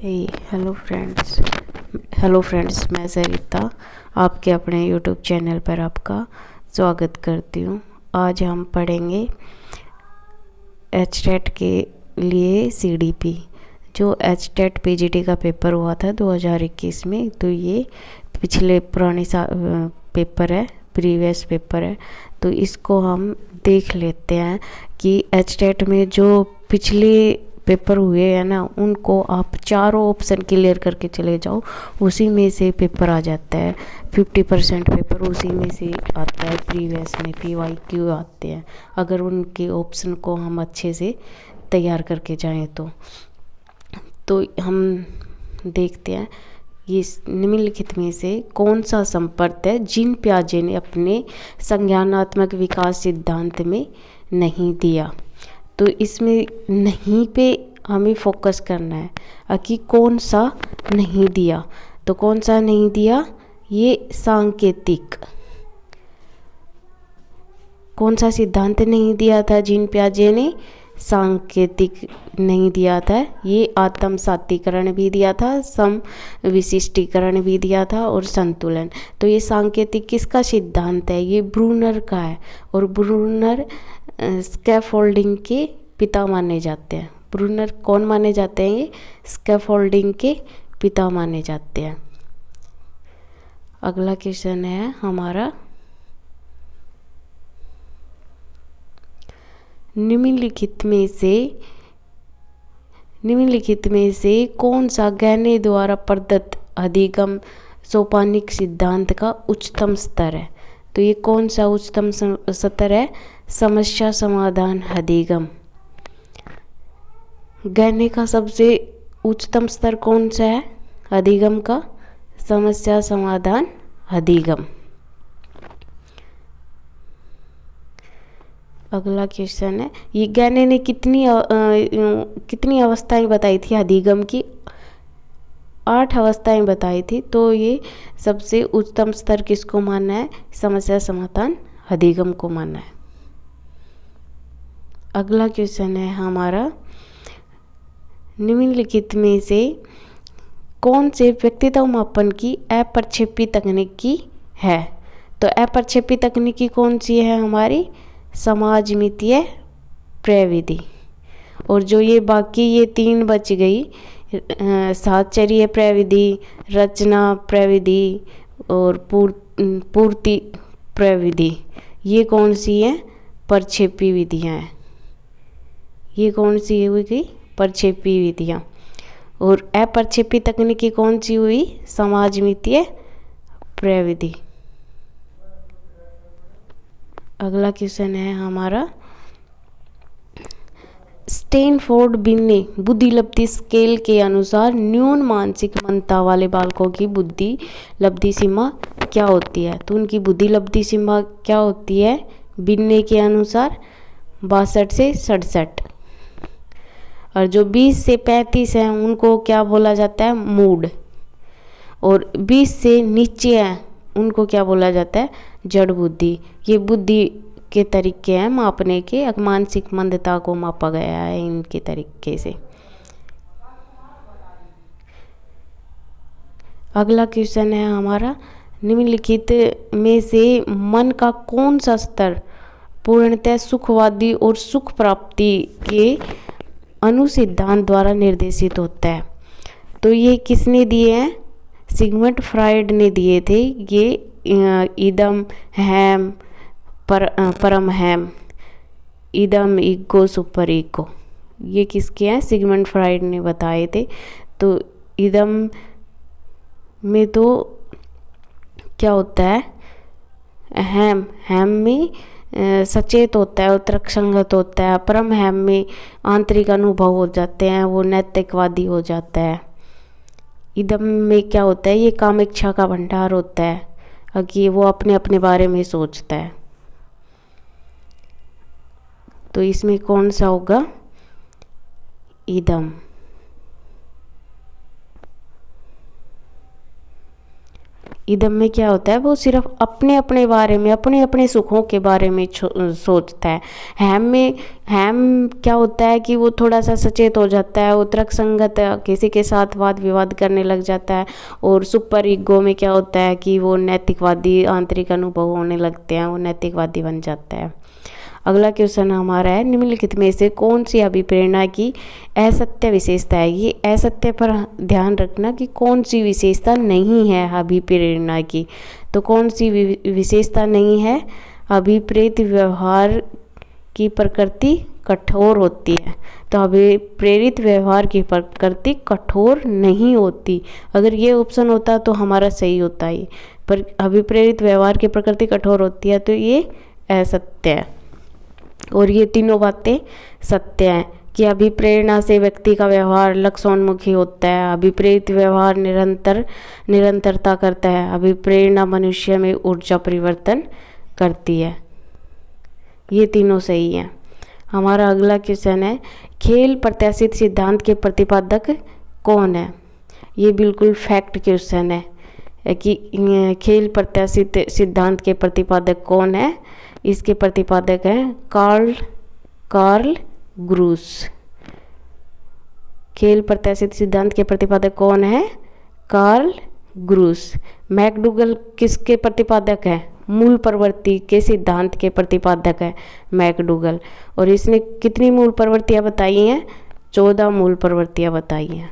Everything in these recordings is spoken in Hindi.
हेलो फ्रेंड्स, मैं सरिता आपके अपने यूट्यूब चैनल पर आपका स्वागत करती हूँ। आज हम पढ़ेंगे एचटेट के लिए सीडीपी। जो एचटेट पीजीटी का पेपर हुआ था 2021 में, तो ये पिछले पुराने पेपर है, प्रीवियस पेपर है। तो इसको हम देख लेते हैं कि एचटेट में जो पिछले पेपर हुए हैं ना, उनको आप चारों ऑप्शन क्लियर करके चले जाओ, उसी में से पेपर आ जाता है। 50% पेपर उसी में से आता है। प्रीवियस में PYQ आते हैं, अगर उनके ऑप्शन को हम अच्छे से तैयार करके जाएं तो हम देखते हैं ये निम्नलिखित में से कौन सा संपर्क है जीन पियाजे ने अपने संज्ञानात्मक विकास सिद्धांत में नहीं दिया। तो इसमें नहीं पे हमें फोकस करना है कि कौन सा नहीं दिया। तो कौन सा नहीं दिया? ये सांकेतिक। कौन सा सिद्धांत नहीं दिया था जीन पियाजे ने? सांकेतिक नहीं दिया था। ये आत्म सातीकरण भी दिया था, सम विशिष्टीकरण भी दिया था, और संतुलन। तो ये सांकेतिक किसका सिद्धांत है? ये ब्रूनर का है, और ब्रूनर स्कैफोल्डिंग के पिता माने जाते हैं। ब्रूनर कौन माने जाते हैं? ये स्कैफोल्डिंग के पिता माने जाते हैं। अगला क्वेश्चन है हमारा, निम्नलिखित में से कौन सा गैने द्वारा प्रदत्त अधिगम सोपानिक सिद्धांत का उच्चतम स्तर है? तो ये कौन सा उच्चतम स्तर है? समस्या समाधान अधिगम। गैने का सबसे उच्चतम स्तर कौन सा है अधिगम का? समस्या समाधान अधिगम। अगला क्वेश्चन है, ये गैने ने कितनी अवस्थाएं बताई थी अधिगम की? 8 अवस्थाएं बताई थी। तो ये सबसे उच्चतम स्तर किसको मानना है? समस्या समाधान अधिगम को मानना है। अगला क्वेश्चन है हमारा, निम्नलिखित में से कौन से व्यक्तित्व मापन की अप्रक्षेपी तकनीकी है? तो अप्रक्षेपी तकनीकी कौन सी है हमारी? समाजमितीय प्रविधि। और जो ये बाकी ये 3 बच गई, साहचर्य प्रविधि, रचना प्रविधि और पूर्ति प्रविधि, ये कौन सी है? प्रक्षेपी विधियाँ हैं। ये कौन सी हुई? प्रक्षेपी विधियाँ। और अप्रक्षेपी तकनीकी कौन सी हुई? समाजमितीय प्रविधि। अगला क्वेश्चन है हमारा, स्टैनफोर्ड बिन ने बुद्धि लब्धि स्केल के अनुसार न्यून मानसिक मंदता वाले बालकों की बुद्धि लब्धि सीमा क्या होती है? तो उनकी बुद्धि लब्धि सीमा क्या होती है बिन्ने के अनुसार? 62 से 67। और जो 20 से 35 हैं उनको क्या बोला जाता है? मूड। और 20 से नीचे हैं उनको क्या बोला जाता है? जड़ बुद्धि। ये बुद्धि के तरीके हैं मापने के, मानसिक मंदता को मापा गया है इनके तरीके से। अगला क्वेश्चन है हमारा, निम्नलिखित में से मन का कौन सा स्तर पूर्णतः सुखवादी और सुख प्राप्ति के अनुसिद्धांत द्वारा निर्देशित होता है? तो ये किसने दिए हैं? सिगमंड फ्राइड ने दिए थे। ये इदम हैम परम हैम, इदम ईगो सुपर ईगो, ये किसके हैं? सिगमंड फ्राइड ने बताए थे। तो इदम में तो क्या होता है? हैम में सचेत होता है, तर्क संगत होता है। परम हैम में आंतरिक अनुभव हो जाते हैं, वो नैतिकवादी हो जाता है। इदम में क्या होता है? ये कामेच्छा का भंडार होता है कि वो अपने अपने बारे में सोचता है। तो इसमें कौन सा होगा? इदम। इदम में क्या होता है, वो सिर्फ अपने अपने बारे में, अपने अपने सुखों के बारे में सोचता है। हैम में, हैम क्या होता है कि वो थोड़ा सा सचेत हो जाता है, वो तर्क संगत किसी के साथ वाद विवाद करने लग जाता है। और सुपर ईगो में क्या होता है कि वो नैतिकवादी, आंतरिक अनुभव होने लगते हैं, वो नैतिकवादी बन जाता है। अगला क्वेश्चन हमारा है, निम्नलिखित में से कौन सी अभिप्रेरणा की असत्य विशेषता है। ये असत्य पर ध्यान रखना कि कौन सी विशेषता नहीं है अभिप्रेरणा की। तो कौन सी विशेषता नहीं है, अभिप्रेत व्यवहार की प्रकृति कठोर होती है। तो अभिप्रेरित व्यवहार की प्रकृति कठोर नहीं होती। अगर ये ऑप्शन होता तो हमारा सही होता है, पर अभिप्रेरित व्यवहार की प्रकृति कठोर होती है, तो ये असत्य है। और ये तीनों बातें सत्य हैं कि अभिप्रेरणा से व्यक्ति का व्यवहार लक्ष्योन्मुखी होता है, अभिप्रेरित व्यवहार निरंतरता करता है, अभिप्रेरणा मनुष्य में ऊर्जा परिवर्तन करती है। ये तीनों सही हैं। हमारा अगला क्वेश्चन है, खेल प्रत्याशित सिद्धांत के प्रतिपादक कौन है। ये बिल्कुल फैक्ट क्वेश्चन है कि खेल प्रत्याशित सिद्धांत के प्रतिपादक कौन है। इसके प्रतिपादक हैं कार्ल ग्रूस। खेल प्रत्याशित सिद्धांत के प्रतिपादक कौन है, कार्ल ग्रूस। मैकडूगल किसके प्रतिपादक है, मूल प्रवृत्ति के सिद्धांत के प्रतिपादक है मैकडूगल। और इसने कितनी मूल प्रवृत्तियां बताई हैं, 14 मूल प्रवृत्तियां बताई हैं।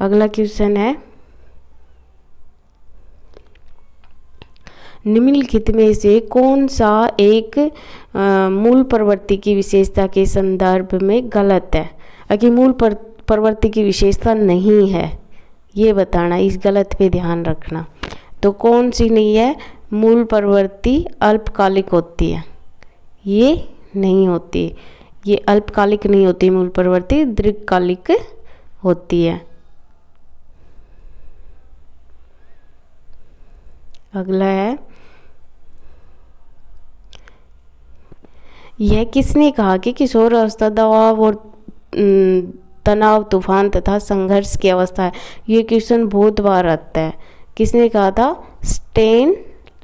अगला क्वेश्चन है, निम्नलिखित में से कौन सा एक मूल प्रवृत्ति की विशेषता के संदर्भ में गलत है। कि मूल प्रवृत्ति की विशेषता नहीं है, ये बताना, इस गलत पे ध्यान रखना। तो कौन सी नहीं है, मूल प्रवृत्ति अल्पकालिक होती है, ये नहीं होती, ये अल्पकालिक नहीं होती, मूल प्रवृत्ति दीर्घकालिक होती है। अगला है, यह किसने कहा कि किशोर अवस्था दबाव और तनाव, तूफान तथा संघर्ष की अवस्था है। ये क्वेश्चन बहुत बार आता है। किसने कहा था,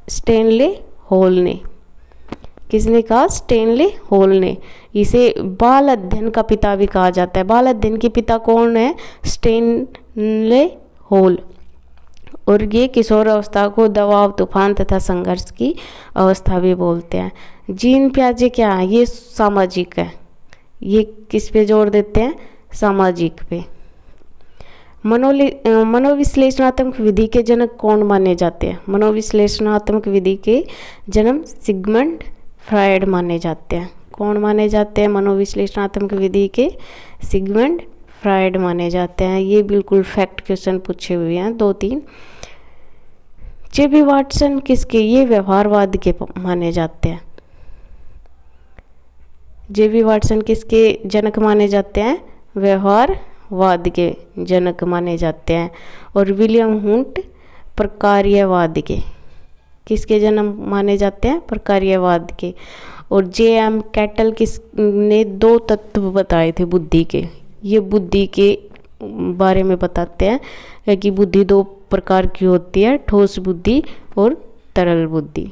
स्टेनले हॉल ने। किसने कहा, स्टेनले हॉल ने। इसे बाल अध्ययन का पिता भी कहा जाता है। बाल अध्ययन के पिता कौन है, स्टेनले हॉल। और ये किशोर अवस्था को दबाव, तूफान तथा संघर्ष की अवस्था भी बोलते हैं। जीन प्याजे क्या है, ये सामाजिक है। ये किस पे जोर देते हैं, सामाजिक पे। मनोविश्लेषणात्मक विधि के जनक कौन माने जाते हैं। मनोविश्लेषणात्मक विधि के जन्म सिगमंड फ्रायड माने जाते हैं। कौन माने जाते हैं मनोविश्लेषणात्मक विधि के, सिगमंड फ्रायड माने जाते हैं। ये बिल्कुल फैक्ट क्वेश्चन पूछे हुए हैं 2-3। जेबी वाटसन किसके, ये व्यवहारवाद के माने जाते हैं। जेबी वाटसन किसके जनक माने जाते हैं, व्यवहारवाद के जनक माने जाते हैं। और विलियम हुंट प्रकार्यवाद के, किसके जन्म माने जाते हैं, प्रकार्यवाद के। और जे.एम. कैटल ने 2 तत्व बताए थे बुद्धि के। ये बुद्धि के बारे में बताते हैं कि बुद्धि 2 प्रकार की होती है, ठोस बुद्धि और तरल बुद्धि।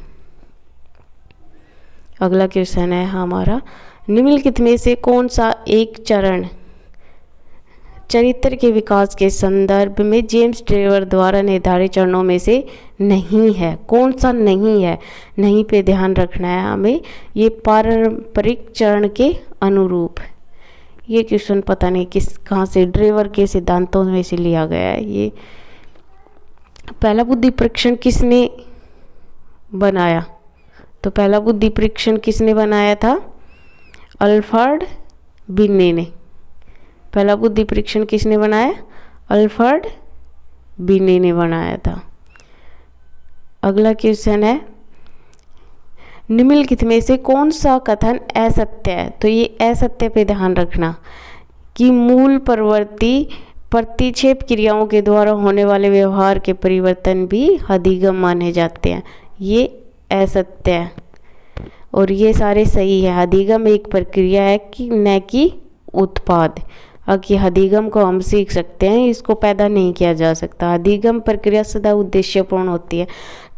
अगला क्वेश्चन है हमारा, निम्नलिखित में से कौन सा एक चरण चरित्र के विकास के संदर्भ में जेम्स ट्रेवर द्वारा निर्धारित चरणों में से नहीं है। कौन सा नहीं है, नहीं पे ध्यान रखना है हमें। ये पारंपरिक चरण के अनुरूप। ये क्वेश्चन पता नहीं कहाँ से, ड्रेवर के सिद्धांतों में से लिया गया है। ये पहला बुद्धि परीक्षण किसने बनाया, तो पहला बुद्धि परीक्षण किसने बनाया था, अल्फ्रेड बिने ने। पहला बुद्धि परीक्षण किसने बनाया, अल्फ्रेड बिने ने बनाया था। अगला क्वेश्चन है, निम्नलिखित में से कौन सा कथन असत्य है। तो ये असत्य पे ध्यान रखना कि मूल प्रवृत्ति प्रतिक्षेप क्रियाओं के द्वारा होने वाले व्यवहार के परिवर्तन भी अधिगम माने जाते हैं। ये असत्य है और ये सारे सही है। अधिगम एक प्रक्रिया है कि न कि उत्पाद। कि अधिगम को हम सीख सकते हैं, इसको पैदा नहीं किया जा सकता। अधिगम प्रक्रिया सदा उद्देश्यपूर्ण होती है,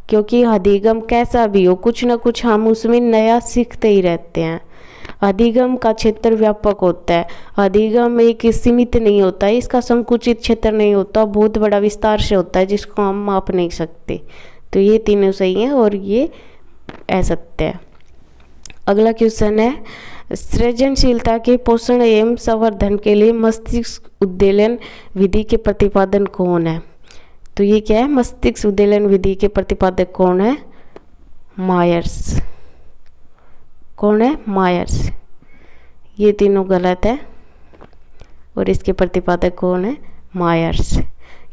क्योंकि अधिगम कैसा भी हो, कुछ ना कुछ हम उसमें नया सीखते ही रहते हैं। अधिगम का क्षेत्र व्यापक होता है। अधिगम एक सीमित नहीं होता है, इसका संकुचित क्षेत्र नहीं होता, बहुत बड़ा विस्तार से होता है जिसको हम माप नहीं सकते। तो ये तीनों सही हैं और ये असत्य है। अगला क्वेश्चन है, सृजनशीलता के पोषण एवं संवर्धन के लिए मस्तिष्क उद्दीलन विधि के प्रतिपादन कौन है? तो ये क्या है? मस्तिष्क उद्दीलन विधि के प्रतिपादक कौन है? मायर्स। कौन है? मायर्स। ये तीनों गलत है और इसके प्रतिपादक कौन है? मायर्स।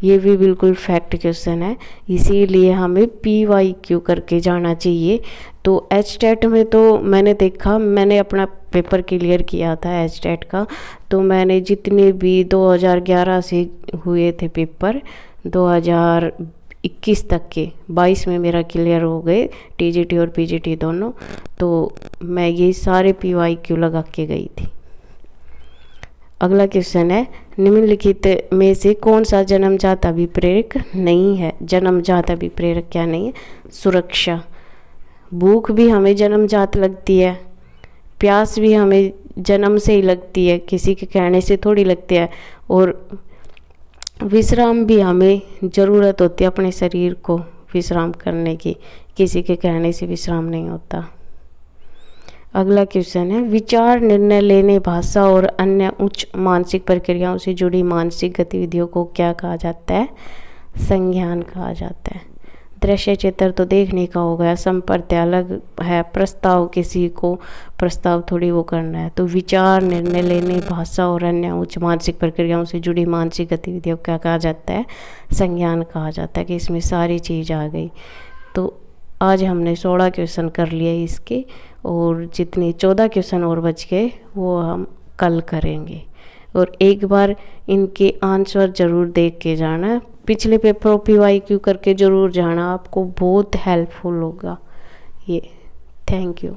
ये भी बिल्कुल फैक्ट क्वेश्चन है, इसीलिए हमें PYQ करके जाना चाहिए। तो HTET में तो मैंने देखा, मैंने अपना पेपर क्लियर किया था HTET का, तो मैंने जितने भी 2011 से हुए थे पेपर 2021 तक के, 22 में मेरा क्लियर हो गए TGT और PGT दोनों, तो मैं ये सारे PYQ लगा के गई थी। अगला क्वेश्चन है, निम्नलिखित में से कौन सा जन्मजात अभिप्रेरक नहीं है? जन्मजात अभिप्रेरक क्या नहीं है? सुरक्षा। भूख भी हमें जन्मजात लगती है, प्यास भी हमें जन्म से ही लगती है, किसी के कहने से थोड़ी लगती है, और विश्राम भी हमें ज़रूरत होती है अपने शरीर को विश्राम करने की, किसी के कहने से विश्राम नहीं होता। अगला क्वेश्चन है, विचार, निर्णय लेने, भाषा और अन्य उच्च मानसिक प्रक्रियाओं से जुड़ी मानसिक गतिविधियों को क्या कहा जाता है? संज्ञान कहा जाता है। दृश्य चित्र तो देखने का हो गया, संपर्क अलग है, प्रस्ताव किसी को प्रस्ताव थोड़ी वो करना है। तो विचार, निर्णय लेने, भाषा और अन्य उच्च मानसिक प्रक्रियाओं से जुड़ी मानसिक गतिविधियों को क्या कहा जाता है? संज्ञान कहा जाता है, कि इसमें सारी चीज़ आ गई। तो आज हमने 16 क्वेश्चन कर लिए इसके, और जितने 14 क्वेश्चन और बच गए वो हम कल करेंगे। और एक बार इनके आंसर ज़रूर देख के जाना, पिछले पेपरों PYQ करके ज़रूर जाना, आपको बहुत हेल्पफुल होगा ये। Thank you.